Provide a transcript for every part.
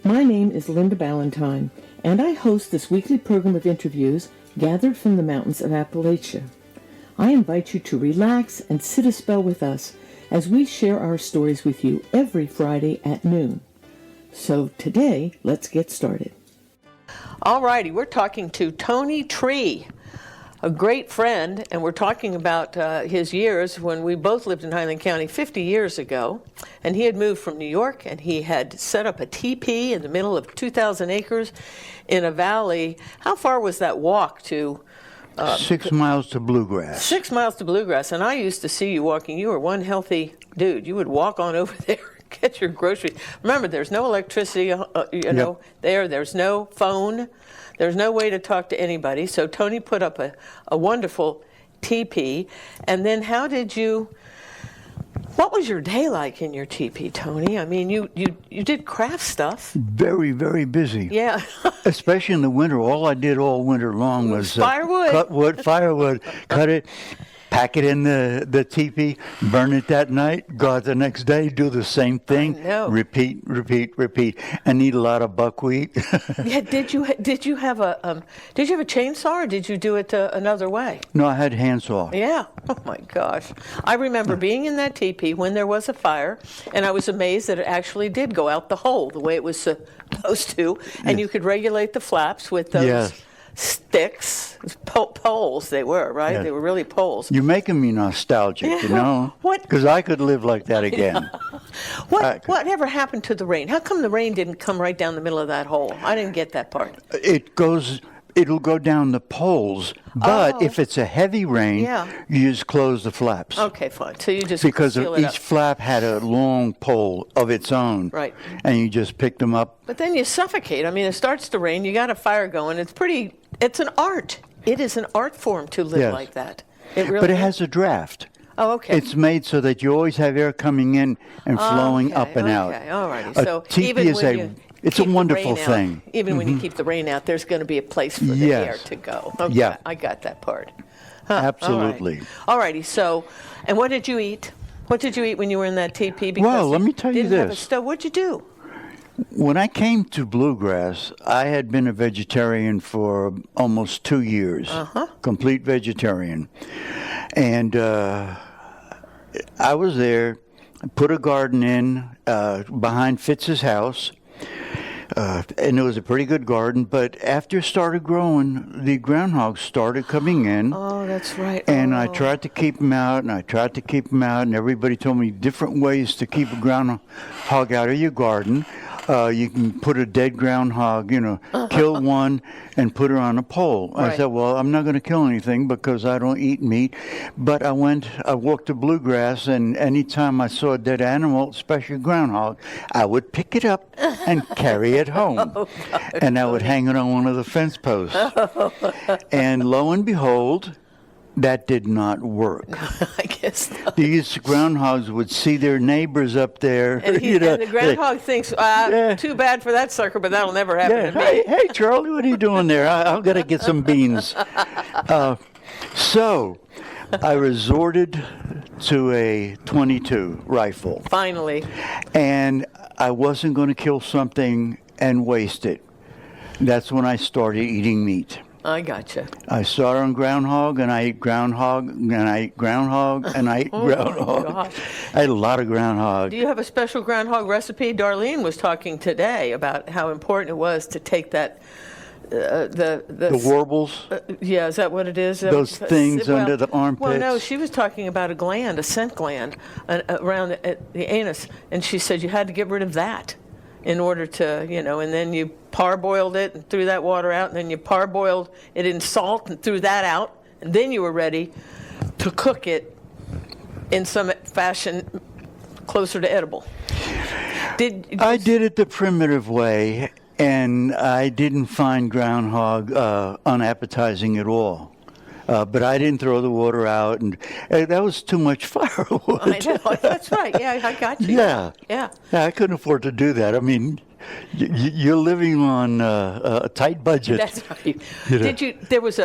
My name is Linda Balentine, and I host this weekly program of interviews gathered from the mountains of Appalachia. I invite you to relax and sit a spell with us as we share our stories with you every Friday at noon. So today, let's get started. All righty, we're talking to Tony Tree, a great friend, and we're talking about his years when we both lived in Highland County 50 years ago. And he had moved from New York, and he had set up a teepee in the middle of 2,000 acres in a valley. How far was that walk to? 6 miles to Bluegrass. 6 miles to Bluegrass. And I used to see you walking. You were one healthy dude. You would walk on over there, get your groceries. Remember, there's no electricity, know, there's no phone. There's no way to talk to anybody. So Tony put up a wonderful teepee. And then what was your day like in your teepee, Tony? I mean, you did craft stuff. Very, very busy. Yeah. Especially in the winter. All I did all winter long was firewood. Cut it, pack it in the teepee, burn it that night, go out the next day, do the same thing, repeat, and eat a lot of buckwheat. Yeah. Did you have a chainsaw, or did you do it another way? No, I had handsaw. Yeah. Oh my gosh. I remember being in that teepee when there was a fire, and I was amazed that it actually did go out the hole the way it was supposed to, and you could regulate the flaps with those sticks, poles they were, right? Yeah. They were really poles. You're making me nostalgic, you know? Because I could live like that again. Whatever happened to the rain? How come the rain didn't come right down the middle of that hole? I didn't get that part. It'll go down the poles, but if it's a heavy rain, you just close the flaps. Okay, fine. So you just because seal it up. Each flap had a long pole of its own, right? And you just pick them up. But then you suffocate. I mean, it starts to rain. You got a fire going. It's an art. It is an art form to live like that. It really. But it has a draft. Oh, okay. It's made so that you always have air coming in and flowing up and out. Okay, all righty. So even when it's a wonderful thing. Even when you keep the rain out, there's going to be a place for the air to go. Okay, yeah. I got that part. Absolutely. All righty. So, and what did you eat? What did you eat when you were in that teepee? Because well, let me tell you this. Didn't have a stove. What'd you do? When I came to Bluegrass, I had been a vegetarian for almost 2 years. Complete vegetarian. And I was there, put a garden in behind Fitz's house. And it was a pretty good garden, but after it started growing, the groundhogs started coming in. Oh, that's right. And I tried to keep them out, and everybody told me different ways to keep a groundhog out of your garden. You can put a dead groundhog, kill one and put her on a pole. Right. I said, well, I'm not going to kill anything because I don't eat meat. But I walked to Bluegrass, and anytime I saw a dead animal, especially a groundhog, I would pick it up and carry it home. And I would hang it on one of the fence posts. And lo and behold, that did not work. I guess not. These groundhogs would see their neighbors up there. And, and the groundhog thinks, too bad for that sucker, but that'll never happen to me. Hey, Charlie, what are you doing there? I've got to get some beans. So I resorted to a .22 rifle. Finally. And I wasn't going to kill something and waste it. That's when I started eating meat. I gotcha. I started on groundhog, and I ate groundhog, and I ate groundhog, and I ate groundhog. Gosh. I ate a lot of groundhog. Do you have a special groundhog recipe? Darlene was talking today about how important it was to take that, the warbles? Yeah, is that what it is? Those things under the armpits? Well, no, she was talking about a scent gland around the anus, and she said you had to get rid of that in order to, and then you parboiled it and threw that water out, and then you parboiled it in salt and threw that out, and then you were ready to cook it in some fashion closer to edible. I did it the primitive way, and I didn't find groundhog unappetizing at all. But I didn't throw the water out, and that was too much firewood. I know, that's right. Yeah, I got you. Yeah, I couldn't afford to do that. I mean, you're living on a tight budget. That's right. There was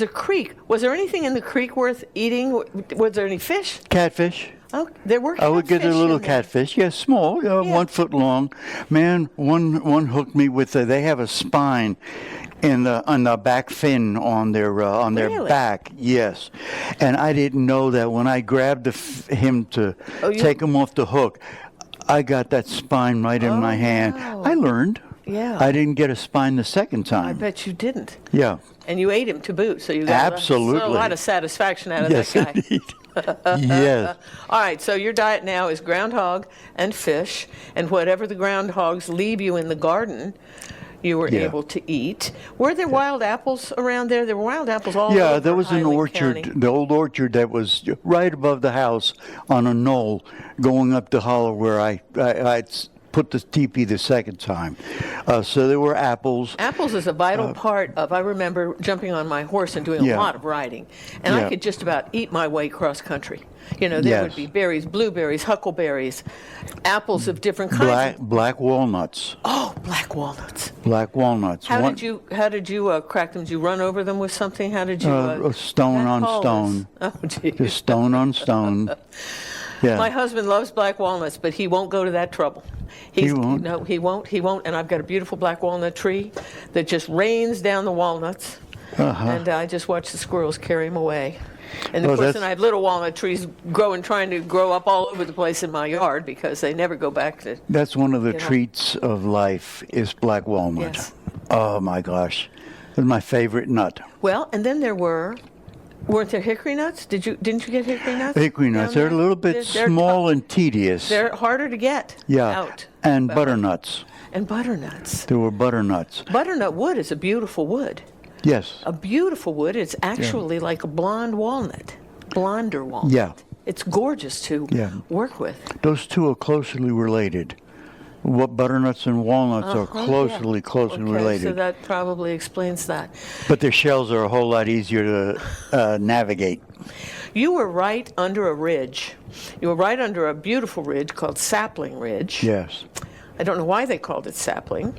a creek. Was there anything in the creek worth eating? Was there any fish? Catfish. Oh, there were I would get a catfish little in there. catfish, yeah, small, Yeah. 1 foot long. Man, one hooked me with they have a spine on the back fin on their Really? back, yes. And I didn't know that when I grabbed him to take him off the hook, I got that spine right in my hand. wow. I learned. Yeah. I didn't get a spine the second I time. bet you didn't. Yeah. And you ate him to boot, so you got Absolutely. a lot of satisfaction out of Yes, that guy. indeed. Yes. All right, so your diet now is groundhog and fish, and whatever the groundhogs leave you in the garden, you were Yeah. able to eat. Were there wild apples around there? There were wild apples all over Yeah, there was an Highland orchard, County. the old orchard that was right above the house on a knoll going up the hollow where I put the teepee the second time. So there were apples. Apples is a vital part of, I remember jumping on my horse and doing a Yeah. lot of riding, and I Yeah. could just about eat my way cross country. You know, there would Yes. be berries, blueberries, huckleberries, apples of different kinds. Black walnuts. Oh, black walnuts. Black walnuts. How did you crack them? Did you run over them with something? How did you? Stone that on call stone. was- Oh, gee. Just stone on stone. Yeah. My husband loves black walnuts, but he won't go to that trouble. He won't? No, he won't. He won't. And I've got a beautiful black walnut tree that just rains down the walnuts, and I just watch the squirrels carry them away. And of Well, course, that's- then I have little walnut trees trying to grow up all over the place in my yard because they never go back to. That's one of the You know. treats of life is black walnut. Yes. Oh my gosh. It's my favorite nut. Well, and then weren't there hickory nuts? Didn't you get hickory nuts? Hickory down nuts, they're a there? little bit They're small tough. and tedious. They're harder to get Yeah. out. And Well, butternuts. And butternuts. There were butternuts. Butternut wood is a beautiful wood. Yes. A beautiful wood. It's actually like a blonde walnut, blonder walnut. Yeah. It's gorgeous to Yeah. work with. Those two are closely related. What butternuts and walnuts are closely Okay, so related. that probably explains that. But their shells are a whole lot easier to navigate. You were right under a ridge. You were right under a beautiful ridge called Sapling Ridge. Yes. I don't know why they called it sapling,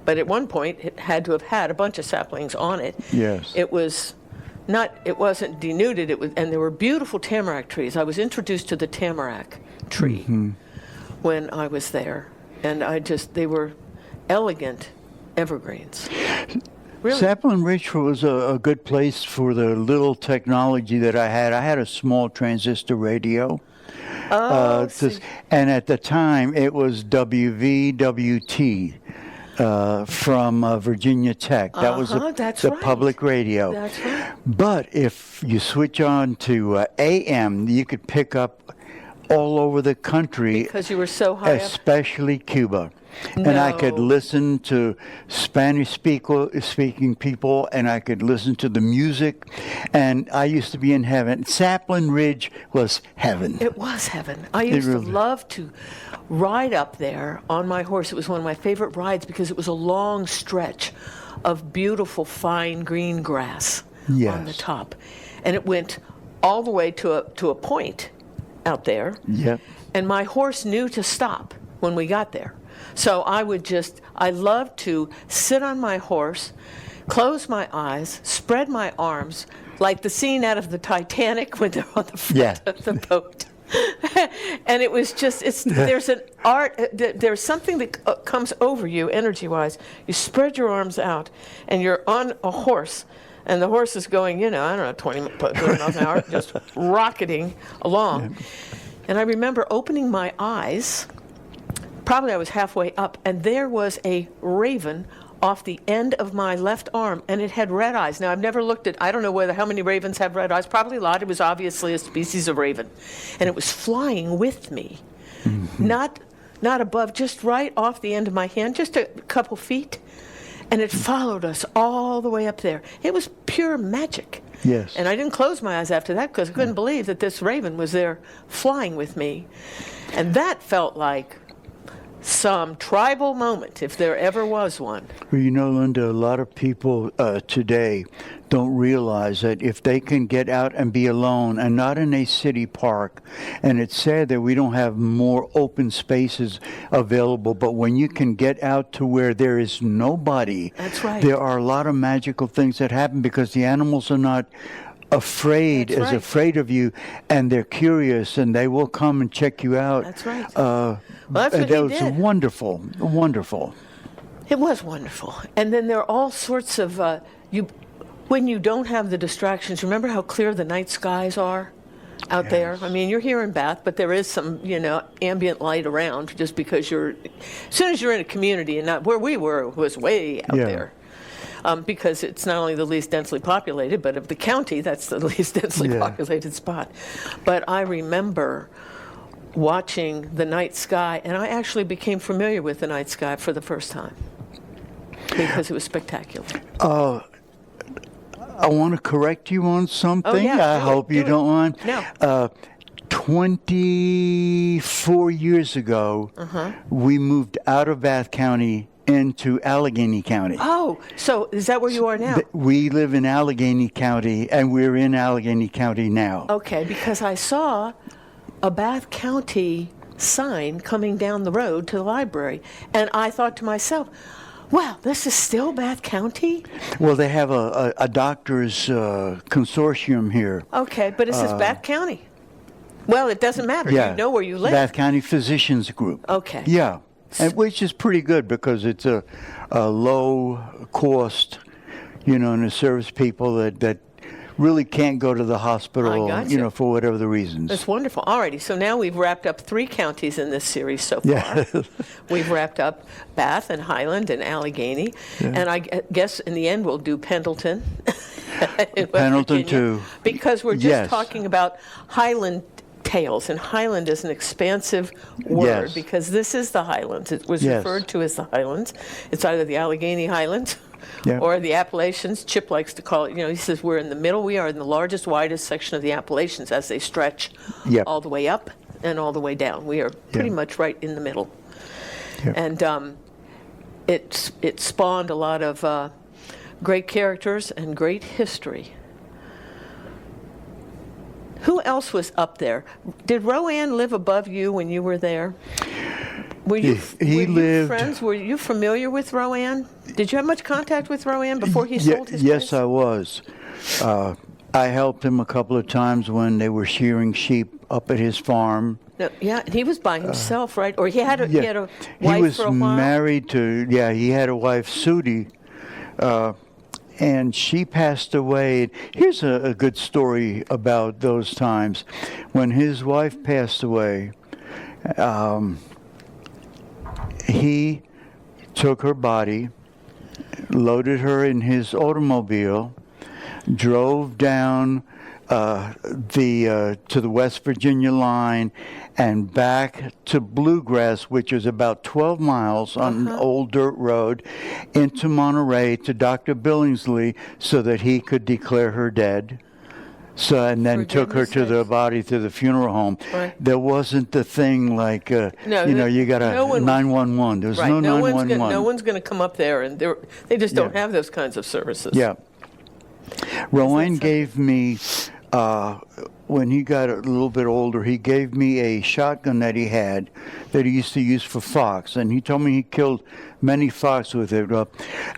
but at one point it had to have had a bunch of saplings on it. Yes. It wasn't denuded, and there were beautiful tamarack trees. I was introduced to the tamarack tree when I was there, and they were elegant evergreens. Really? Sapling Ridge was a good place for the little technology that I had. I had a small transistor radio. And at the time, it was WVWT from Virginia Tech. That was that's the right. public radio. That's right. But if you switch on to AM, you could pick up all over the country, Because you were so high up. especially Cuba. And I could No. listen to Spanish-speaking people, and I could listen to the music, and I used to be in heaven. Sapling Ridge was heaven. It was heaven. I used to really- love to ride up there on my horse. It was one of my favorite rides because it was a long stretch of beautiful, fine green grass on the Yes. top. And it went all the way to a point out there. Yep. And my horse knew to stop when we got there. So I loved to sit on my horse, close my eyes, spread my arms, like the scene out of the Titanic when they're on the front Yeah. of the boat. And it was just, there's an art, there's something that comes over you energy-wise. You spread your arms out, and you're on a horse, and the horse is going, I don't know, 20 miles an hour, just rocketing along. And I remember opening my eyes, probably I was halfway up, and there was a raven off the end of my left arm, and it had red eyes. Now, I've never looked at, I don't know how many ravens have red eyes, probably a lot. It was obviously a species of raven. And it was flying with me, not above, just right off the end of my hand, just a couple feet. And it followed us all the way up there. It was pure magic. Yes. And I didn't close my eyes after that because I couldn't believe that this raven was there flying with me. And that felt like some tribal moment, if there ever was one. Well, Linda, a lot of people today don't realize that if they can get out and be alone and not in a city park, and it's sad that we don't have more open spaces available, but when you can get out to where there is nobody, That's right. there are a lot of magical things that happen because the animals are not That's right. afraid of you, and they're curious, and they will come and check you out. That's right. Well, that's what that he was did. wonderful. It was wonderful. And then there are all sorts of, when you don't have the distractions, remember how clear the night skies are out there? I mean, you're here in Bath, but there is some, ambient light around just because as soon as you're in a community, and not where we were was way out there. Because it's not only the least densely populated, but of the county, that's the least densely populated spot. But I remember watching the night sky, and I actually became familiar with the night sky for the first time because it was spectacular. I want to correct you on something. I hope you don't mind. No. 24 years ago, we moved out of Bath County into Allegheny County. Oh, so is that where you are now? We live in Allegheny County, and we're in Allegheny County now. Okay, because I saw a Bath County sign coming down the road to the library, and I thought to myself, wow, this is still Bath County? Well, they have a doctors consortium here. Okay, but it says Bath County. Well, it doesn't matter. Yeah, You know where you live. Bath County Physicians Group. Okay. Yeah, and which is pretty good because it's a low cost, and it serves people that really can't go to the hospital, for whatever the reasons. That's wonderful. Alrighty, so now we've wrapped up 3 counties in this series so far. Yeah. We've wrapped up Bath and Highland and Allegheny, and I guess in the end we'll do Pendleton. in West Pendleton Virginia, too. Because we're just talking about Highland tales, and Highland is an expansive word because this is the Highlands. It was referred to as the Highlands. It's either the Allegheny Highlands or the Appalachians. Chip likes to call it, he says we're in the middle. We are in the largest, widest section of the Appalachians as they stretch all the way up and all the way down. We are pretty much right in the middle. Yep. And it spawned a lot of great characters and great history. Who else was up there? Did Rowan live above you when you were there? Were you friends? Were you familiar with Rowan? Did you have much contact with Rowan before he sold his place? Yes, I was. I helped him a couple of times when they were shearing sheep up at his farm. No, and he was by himself, right? Or he had a wife for a while? He was married to, he had a wife, Sudi, and she passed away. Here's a good story about those times. When his wife passed away, he took her body, loaded her in his automobile, drove down to the West Virginia line and back to Bluegrass, which is about 12 miles on an old dirt road, into Monterey to Dr. Billingsley so that he could declare her dead. So, and then took her to the body to the funeral home. Right. There wasn't the thing like, you got a 911. There's no 911. No one's going to come up there, and they just don't have those kinds of services. Yeah. Rowan gave me, when he got a little bit older, he gave me a shotgun that he had that he used to use for fox, and he told me he killed many fox with it.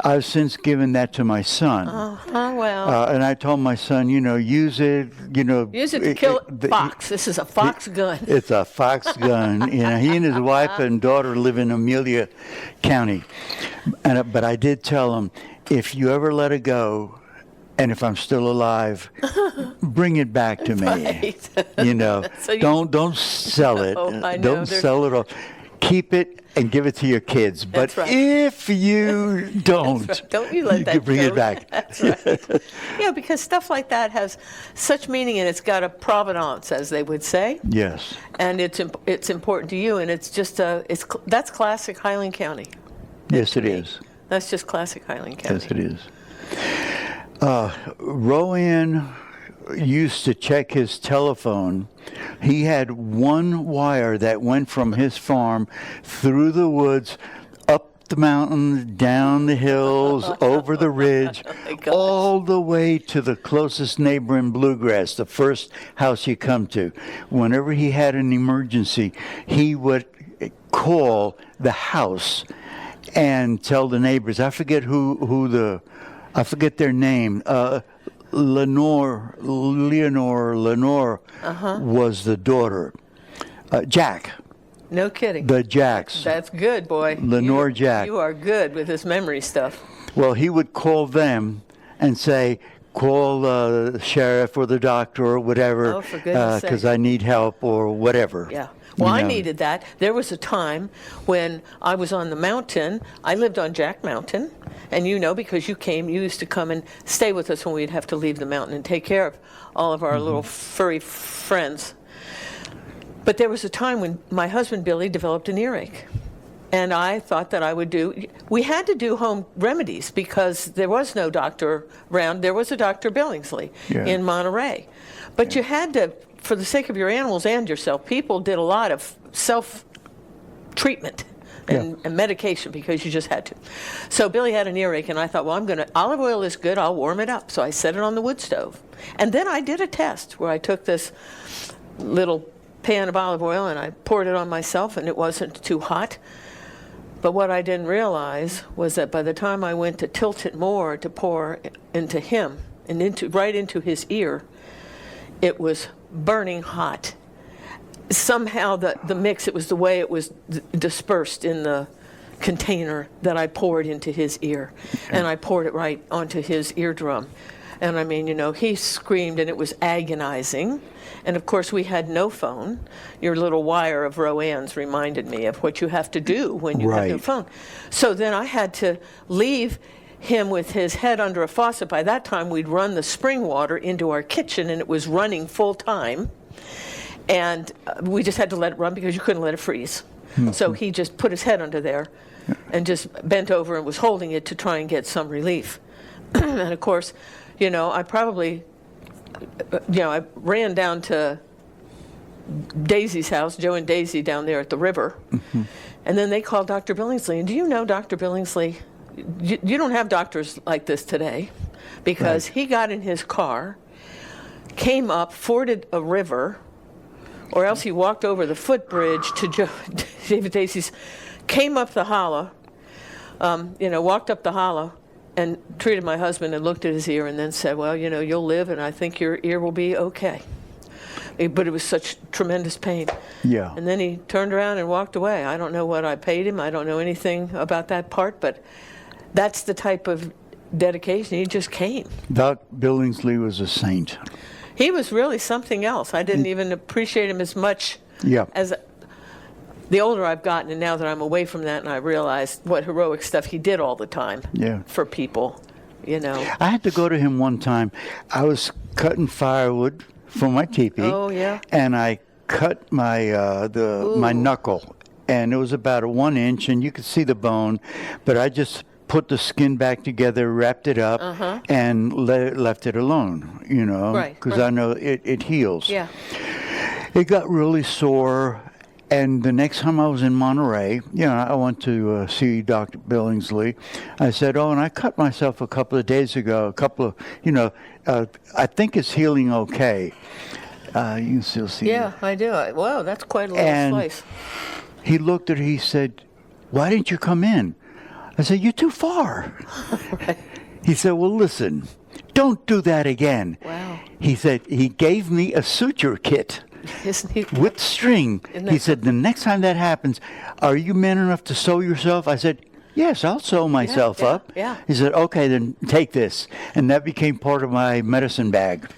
I've since given that to my son. Well. And I told my son, use it, Use it to kill fox. This is a fox gun. It's a fox gun. He and his wife and daughter live in Amelia County. But I did tell him, if you ever let it go, and if I'm still alive, bring it back to me. Right. So don't sell it. I know. Don't sell it off. Keep it and give it to your kids. But if you don't, don't you let that bring go. It back. That's right. Because stuff like that has such meaning, and it's got a provenance, as they would say. Yes. And it's important to you, and it's just that's classic Highland County. Yes, it is. That's just classic Highland County. Yes, it is. Rowan used to check his telephone. He had one wire that went from his farm through the woods, up the mountains, down the hills, over the ridge, all the way to the closest neighbor in Bluegrass, the first house you come to. Whenever he had an emergency, he would call the house and tell the neighbors. I forget I forget their name. Lenore was the daughter. Jack. No kidding. The Jacks. That's good, boy. Lenore Jack. You are good with this memory stuff. Well, he would call them and say, call the sheriff or the doctor or whatever, Oh, for goodness sake. because I need help or whatever. Yeah. Well, I know. needed that. There was a time when I was on the mountain. I lived on Jack Mountain. And you know, because you used to come and stay with us when we'd have to leave the mountain and take care of all of our little furry friends. But there was a time when my husband, Billy, developed an earache. And I thought that we had to do home remedies because there was no doctor around. There was a Dr. Billingsley in Monterey. But you had to, for the sake of your animals and yourself, people did a lot of self-treatment and medication because you just had to. So Billy had an earache, and I thought, well, olive oil is good, I'll warm it up. So I set it on the wood stove. And then I did a test where I took this little pan of olive oil and I poured it on myself, and it wasn't too hot. But what I didn't realize was that by the time I went to tilt it more to pour into him and right into his ear, it was burning hot. Somehow the mix, it was the way it was dispersed in the container that I poured into his ear. And I poured it right onto his eardrum. And I mean, he screamed, and it was agonizing. And of course, we had no phone. Your little wire of Roanne's reminded me of what you have to do when you have no phone. So then I had to leave him with his head under a faucet. By that time, we'd run the spring water into our kitchen, and it was running full time. And we just had to let it run because you couldn't let it freeze. So he just put his head under there and just bent over and was holding it to try and get some relief. And of course, I probably, I ran down to Daisy's house, Joe and Daisy down there at the river. And then they called Dr. Billingsley. And do you know Dr. Billingsley? You don't have doctors like this today, because he got in his car, came up, forded a river, or else he walked over the footbridge to David Daisy's, came up the hollow, walked up the hollow, and treated my husband and looked at his ear and then said, well, you'll live, and I think your ear will be okay. But it was such tremendous pain. Yeah. And then he turned around and walked away. I don't know what I paid him. I don't know anything about that part, but that's the type of dedication. He just came. Doc Billingsley was a saint. He was really something else. I didn't even appreciate him as much as the older I've gotten, and now that I'm away from that, and I realized what heroic stuff he did all the time for people, I had to go to him one time. I was cutting firewood for my teepee. Oh, yeah. And I cut my my knuckle, and it was about 1 inch, and you could see the bone, but I just put the skin back together, wrapped it up, and left it alone, because I know it heals. Yeah. It got really sore, and the next time I was in Monterey, I went to see Dr. Billingsley. I said, and I cut myself a couple of days ago, I think it's healing okay. You can still see it. Yeah, I do. Wow, that's quite a little slice. He looked at it, he said, why didn't you come in? I said, you're too far. Right. He said, well, listen, don't do that again. Wow. He said, he gave me a suture kit with string. He said, the next time that happens, are you man enough to sew yourself? I said, yes, I'll sew myself up. Yeah. He said, okay, then take this. And that became part of my medicine bag.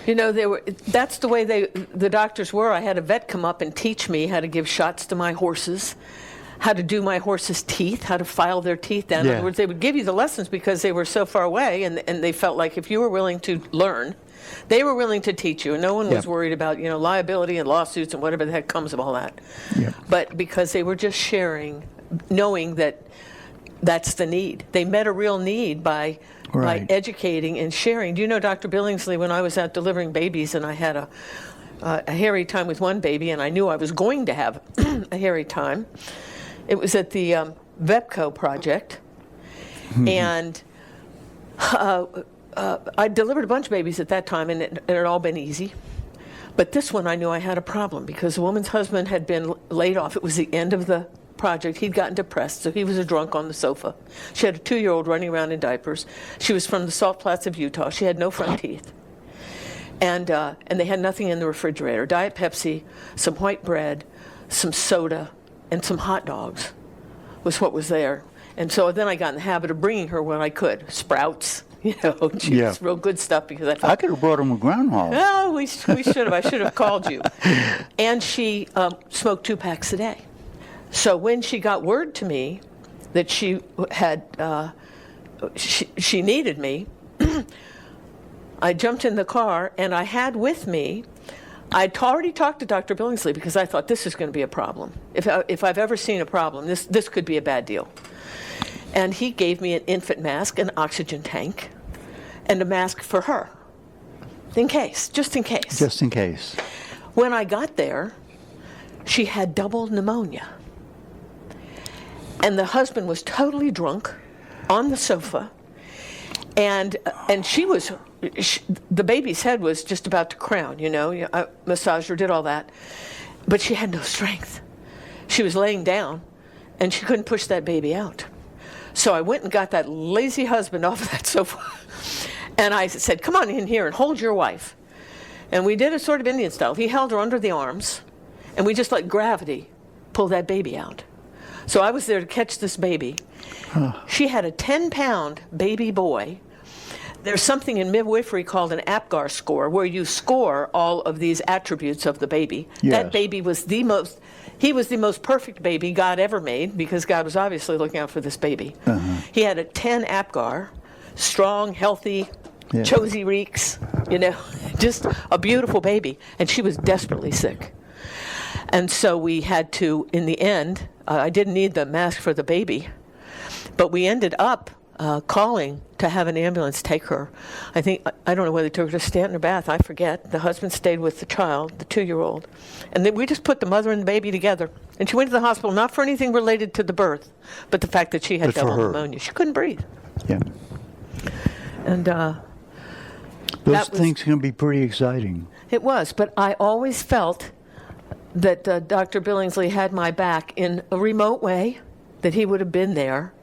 That's the way the doctors were. I had a vet come up and teach me how to give shots to my horses, how to do my horses' teeth, how to file their teeth down. In other words, they would give you the lessons because they were so far away, and they felt like if you were willing to learn, they were willing to teach you. And no one was worried about, liability and lawsuits and whatever the heck comes of all that. Yep. But because they were just sharing, knowing that that's the need. They met a real need by educating and sharing. Do you know Dr. Billingsley, when I was out delivering babies and I had a hairy time with one baby, and I knew I was going to have a hairy time, it was at the VEPCO project, and I delivered a bunch of babies at that time, and it had all been easy. But this one I knew I had a problem because the woman's husband had been laid off. It was the end of the project. He'd gotten depressed, so he was a drunk on the sofa. She had a 2-year-old running around in diapers. She was from the Salt Flats of Utah. She had no front teeth. And they had nothing in the refrigerator. Diet Pepsi, some white bread, some soda, and some hot dogs was what was there. And so then I got in the habit of bringing her what I could. Sprouts, just real good stuff, because I thought, I could have brought him a groundhog. Oh, we should have. I should have called you. And she smoked 2 packs a day. So when she got word to me that she had, she needed me, I jumped in the car, and I had with me, I'd already talked to Dr. Billingsley, because I thought this is going to be a problem. If I've ever seen a problem, this could be a bad deal. And he gave me an infant mask, an oxygen tank, and a mask for her, just in case. Just in case. When I got there, she had double pneumonia. And the husband was totally drunk on the sofa, and the baby's head was just about to crown, I massaged her, did all that, but she had no strength. She was laying down, and she couldn't push that baby out. So I went and got that lazy husband off of that sofa, and I said, come on in here and hold your wife. And we did it sort of Indian style. He held her under the arms, and we just let gravity pull that baby out. So I was there to catch this baby. She had a 10-pound baby boy. There's something in midwifery called an APGAR score, where you score all of these attributes of the baby. Yes. That baby was the most perfect baby God ever made, because God was obviously looking out for this baby. He had a 10 APGAR, strong, healthy, Chosy Reeks, just a beautiful baby. And she was desperately sick. And so we had to, in the end, I didn't need the mask for the baby, but we ended up calling to have an ambulance take her. I don't know whether they took her to Stanton or Bath, I forget. The husband stayed with the child, the 2-year-old. And then we just put the mother and the baby together. And she went to the hospital, not for anything related to the birth, but the fact that she had double pneumonia. She couldn't breathe. Yeah. And those things can be pretty exciting. It was, but I always felt that Dr. Billingsley had my back in a remote way, that he would have been there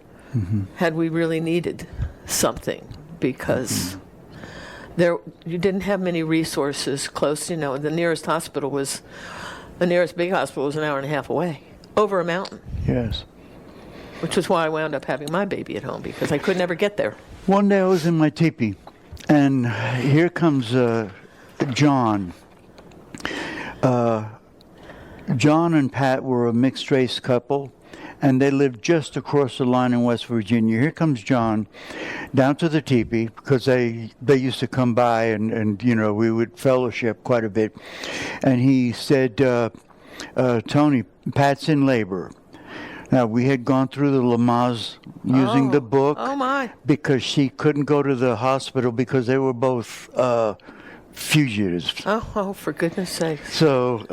had we really needed something, because you didn't have many resources close. The nearest big hospital was an hour and a half away, over a mountain. Yes. Which was why I wound up having my baby at home, because I could never get there. One day I was in my teepee, and here comes John. John and Pat were a mixed-race couple, and they lived just across the line in West Virginia. Here comes John down to the teepee, because they used to come by, and we would fellowship quite a bit. And he said, Tony, Pat's in labor. Now, we had gone through the Lamaze using the book. Oh, my. Because she couldn't go to the hospital because they were both fugitives. Oh, for goodness sake. So,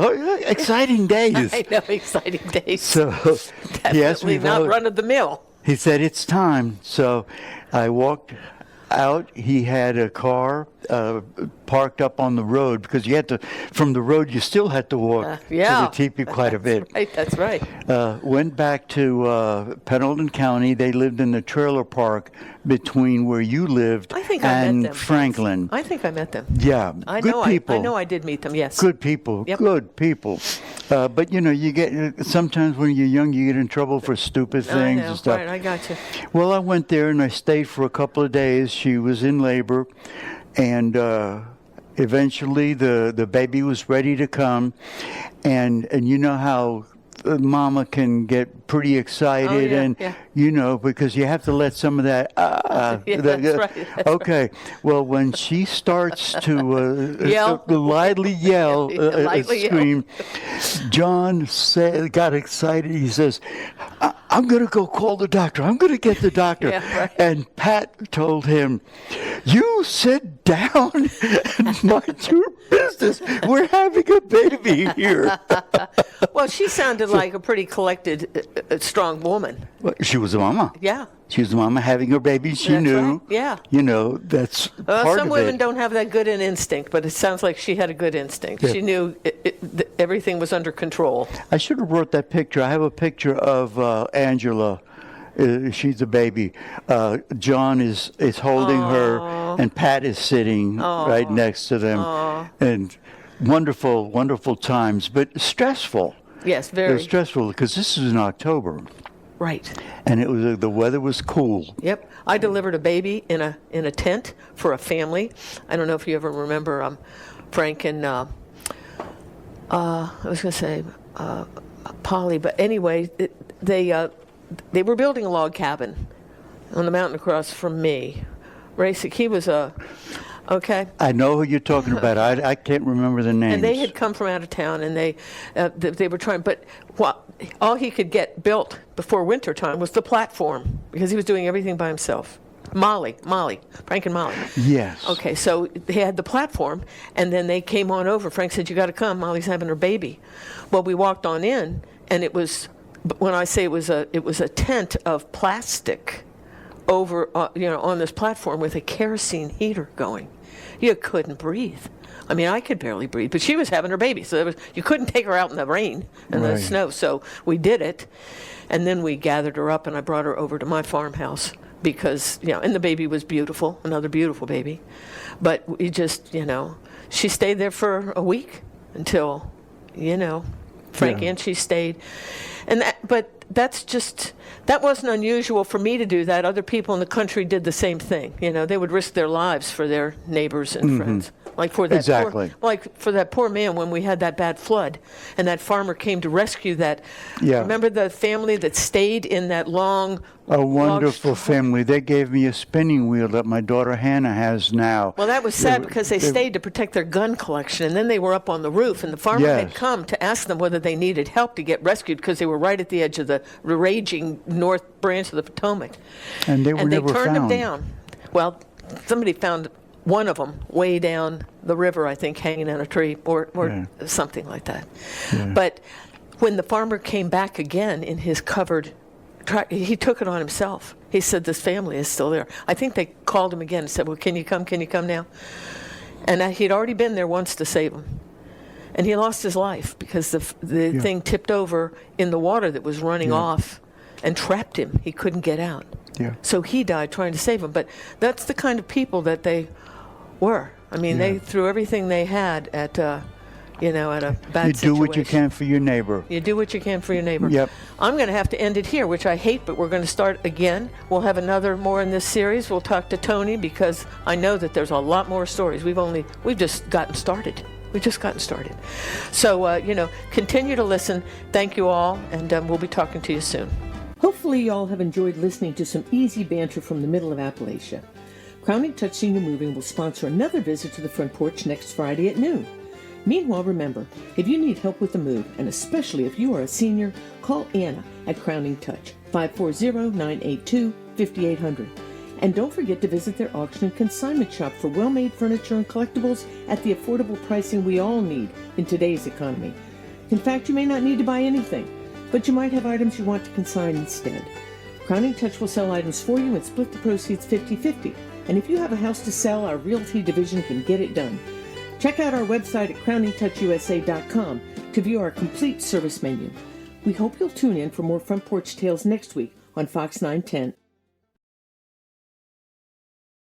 exciting days. I know, exciting days. So, he asked me not run of the mill. He said, it's time. So, I walked out. He had a car parked up on the road, because from the road you still had to walk to the teepee quite a bit. That's right. Went back to Pendleton County. They lived in the trailer park between where you lived and Franklin. I think I met them. Yeah, good people. I know I did meet them, yes. Good people, good people. But you get, sometimes when you're young, you get in trouble for stupid things and stuff. Right, I got you. Well, I went there and I stayed for a couple of days. She was in labor, and eventually the baby was ready to come, and you know how mama can get pretty excited, because you have to let some of that. That's right. Okay. Well, when she starts to lightly yell, scream, John got excited. He says, I'm going to go call the doctor. I'm going to get the doctor. And Pat told him, you sit down and mind your business. We're having a baby here. Well, she sounded like a pretty collected, strong woman. Well, she was a mama. Yeah. She was a mama having her baby. She That's knew. right. Yeah. You know, that's part some of women it. don't have that good an instinct, but it sounds like she had a good instinct. Yeah. She knew everything was under control. I should have brought that picture. I have a picture of Angela. She's a baby. John is holding her, and Pat is sitting right next to them. And wonderful, wonderful times, but stressful. Yes, It very. was stressful because this is in October, Right. and it was the weather was cool. Yep. I delivered a baby in a tent for a family. I don't know if you ever remember Frank and I was going to say Polly, but anyway, they were building a log cabin on the mountain across from me. Racek, he was okay. I know who you're talking about. I can't remember the names. And they had come from out of town, and they were trying, but all he could get built before winter time was the platform, because he was doing everything by himself. Molly, Frank and Molly. Yes. Okay, so they had the platform, and then they came on over. Frank said, "You got to come. Molly's having her baby." Well, we walked on in, and it was, when I say it was a tent of plastic over, on this platform with a kerosene heater going. You couldn't breathe. I mean, I could barely breathe, but she was having her baby, so you couldn't take her out in the rain and the Right. snow. So we did it, and then we gathered her up, and I brought her over to my farmhouse because, and the baby was beautiful, another beautiful baby. But we just, she stayed there for a week until, Frank Yeah. and she stayed. But that wasn't unusual for me to do that. Other people in the country did the same thing. They would risk their lives for their neighbors and friends. Like for that Exactly. for that poor man when we had that bad flood, and that farmer came to rescue that. Yeah. Remember the family that stayed in that long. A log wonderful structure? family. They gave me a spinning wheel that my daughter Hannah has now. Well, that was sad because they stayed to protect their gun collection, and then they were up on the roof, and the farmer had Yes. come to ask them whether they needed help to get rescued because they were right at the edge of the raging north branch of the Potomac. And they were never turned them found. down. Well, somebody found one of them way down the river, I think, hanging on a tree or Yeah. something like that. Yeah. But when the farmer came back again in his covered truck, he took it on himself. He said, "This family is still there." I think they called him again and said, "Well, can you come now?" And he'd already been there once to save him. And he lost his life because the Yeah. thing tipped over in the water that was running off and trapped him. He couldn't get out. Yeah. So he died trying to save him. But that's the kind of people that they were. I mean, they threw everything they had at a bad You do what you situation. can for your neighbor. You do what you can for your neighbor. Yep. I'm going to have to end it here, which I hate, but we're going to start again. We'll have another more in this series. We'll talk to Tony because I know that there's a lot more stories. We've just gotten started. We've just gotten started. So, continue to listen. Thank you all, and we'll be talking to you soon. Hopefully you all have enjoyed listening to some easy banter from the middle of Appalachia. Crowning Touch Senior Moving will sponsor another visit to the front porch next Friday at noon. Meanwhile, remember, if you need help with the move, and especially if you are a senior, call Anna at Crowning Touch, 540-982-5800. And don't forget to visit their auction and consignment shop for well-made furniture and collectibles at the affordable pricing we all need in today's economy. In fact, you may not need to buy anything, but you might have items you want to consign instead. Crowning Touch will sell items for you and split the proceeds 50-50. And if you have a house to sell, our realty division can get it done. Check out our website at crowningtouchusa.com to view our complete service menu. We hope you'll tune in for more Front Porch Tales next week on Fox 910.